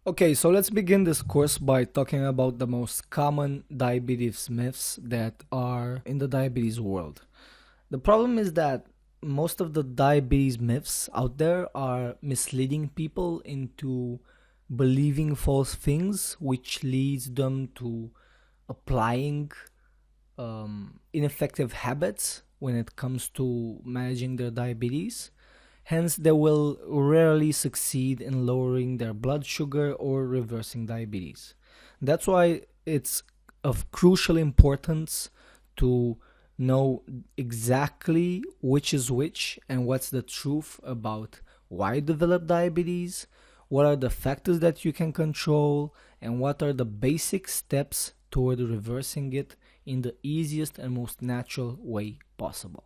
Okay, so let's begin this course by talking about the most common diabetes myths that are in the diabetes world. The problem is that most of the diabetes myths out there are misleading people into believing false things, which leads them to applying ineffective habits when it comes to managing their diabetes. Hence, they will rarely succeed in lowering their blood sugar or reversing diabetes. That's why it's of crucial importance to know exactly which is which and what's the truth about why you develop diabetes, what are the factors that you can control, and what are the basic steps toward reversing it in the easiest and most natural way possible.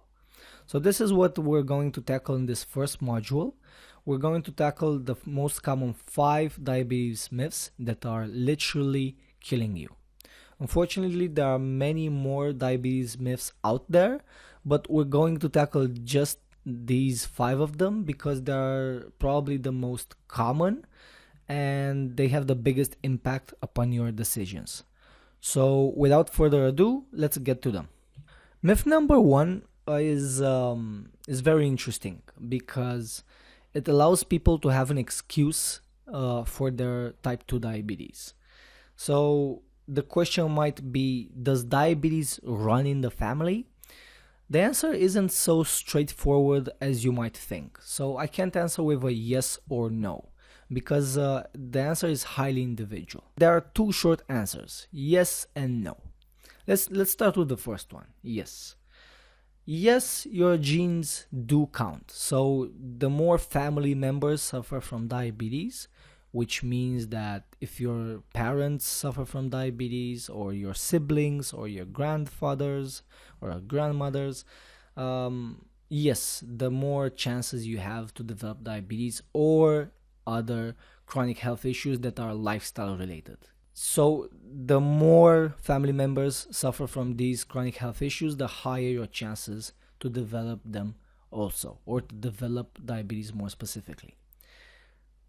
So this is what we're going to tackle in this first module. We're going to tackle the most common 5 diabetes myths that are literally killing you. Unfortunately, there are many more diabetes myths out there, but we're going to tackle just these 5 of them because they're probably the most common and they have the biggest impact upon your decisions. So without further ado, let's get to them. Myth number 1 is very interesting because it allows people to have an excuse for their type 2 diabetes. So the question might be, does diabetes run in the family? The answer isn't so straightforward as you might think. So I can't answer with a yes or no because the answer is highly individual. There are 2 short answers, yes and no. Let's start with the first one. Yes. Yes, your genes do count. So the more family members suffer from diabetes, which means that if your parents suffer from diabetes, or your siblings, or your grandfathers, or your grandmothers, yes, the more chances you have to develop diabetes or other chronic health issues that are lifestyle related. So the more family members suffer from these chronic health issues, the higher your chances to develop them also, or to develop diabetes more specifically.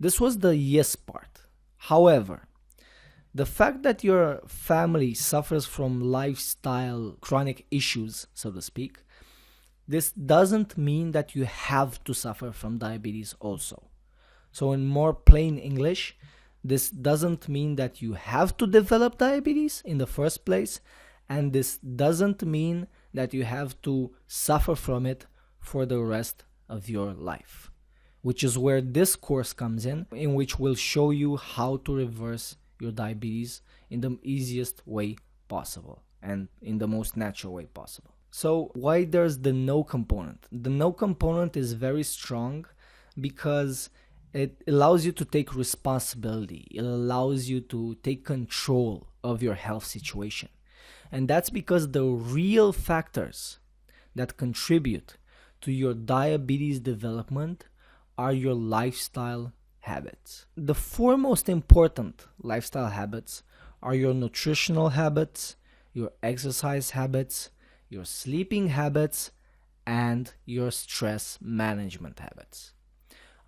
This was the yes part. However, the fact that your family suffers from lifestyle chronic issues, so to speak, this doesn't mean that you have to suffer from diabetes also. So in more plain English, this doesn't mean that you have to develop diabetes in the first place, and this doesn't mean that you have to suffer from it for the rest of your life, which is where this course comes in which we'll show you how to reverse your diabetes in the easiest way possible and in the most natural way possible. So why there's the no component? The no component is very strong because it allows you to take responsibility. It allows you to take control of your health situation. And that's because the real factors that contribute to your diabetes development are your lifestyle habits. The 4 most important lifestyle habits are your nutritional habits, your exercise habits, your sleeping habits, and your stress management habits.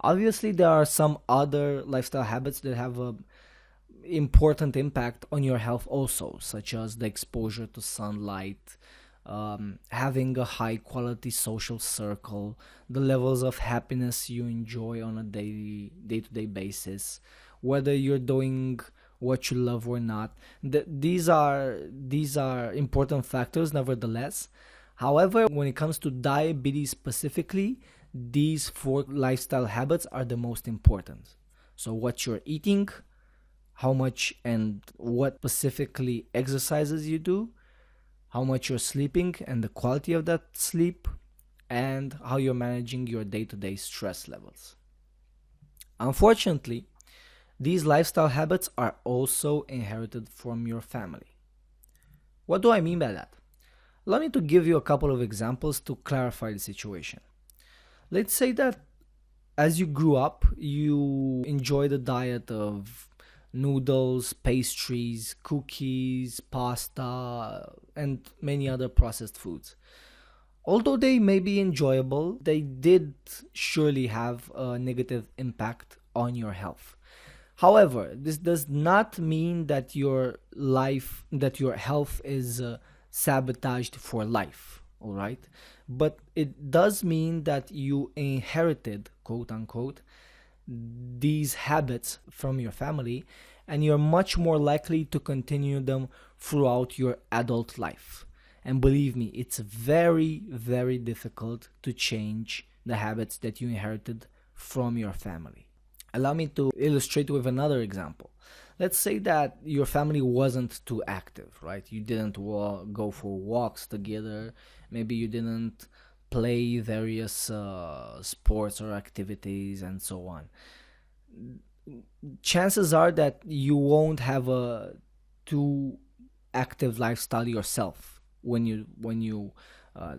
Obviously, there are some other lifestyle habits that have an important impact on your health also, such as the exposure to sunlight, having a high quality social circle, the levels of happiness you enjoy on a day-to-day basis, whether you're doing what you love or not. These are important factors nevertheless. However, when it comes to diabetes specifically, these 4 lifestyle habits are the most important. So what you're eating, how much and what specifically exercises you do, how much you're sleeping and the quality of that sleep, and how you're managing your day-to-day stress levels. Unfortunately, these lifestyle habits are also inherited from your family. What do I mean by that? Allow me to give you a couple of examples to clarify the situation. Let's say that as you grew up, you enjoyed a diet of noodles, pastries, cookies, pasta, and many other processed foods. Although they may be enjoyable, they did surely have a negative impact on your health. However, this does not mean that your health is sabotaged for life, all right? But it does mean that you inherited, quote unquote, these habits from your family, and you're much more likely to continue them throughout your adult life. And believe me, it's very, very difficult to change the habits that you inherited from your family. Allow me to illustrate with another example. Let's say that your family wasn't too active, right? You didn't go for walks together. Maybe you didn't play various sports or activities and so on. Chances are that you won't have a too active lifestyle yourself when you uh,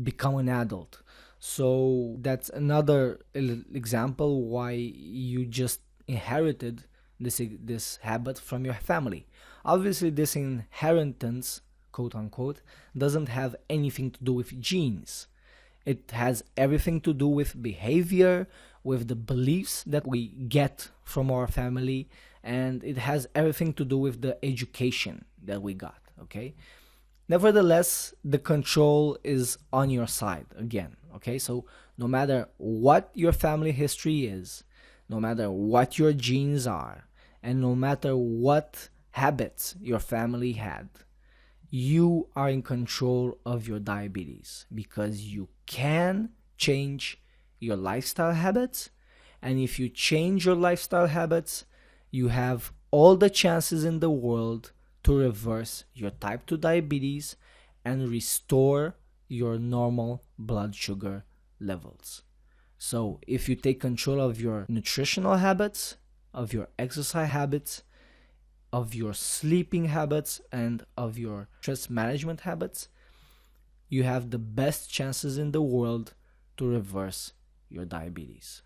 become an adult. So that's another example why you just inherited this habit from your family. Obviously, this inheritance, quote unquote, doesn't have anything to do with genes. It has everything to do with behavior, with the beliefs that we get from our family, and it has everything to do with the education that we got, okay? Nevertheless, the control is on your side again, okay? So no matter what your family history is, no matter what your genes are, and no matter what habits your family had, you are in control of your diabetes because you can change your lifestyle habits. And if you change your lifestyle habits, you have all the chances in the world to reverse your type 2 diabetes and restore your normal blood sugar levels. So, if you take control of your nutritional habits, of your exercise habits, of your sleeping habits, and of your stress management habits, you have the best chances in the world to reverse your diabetes.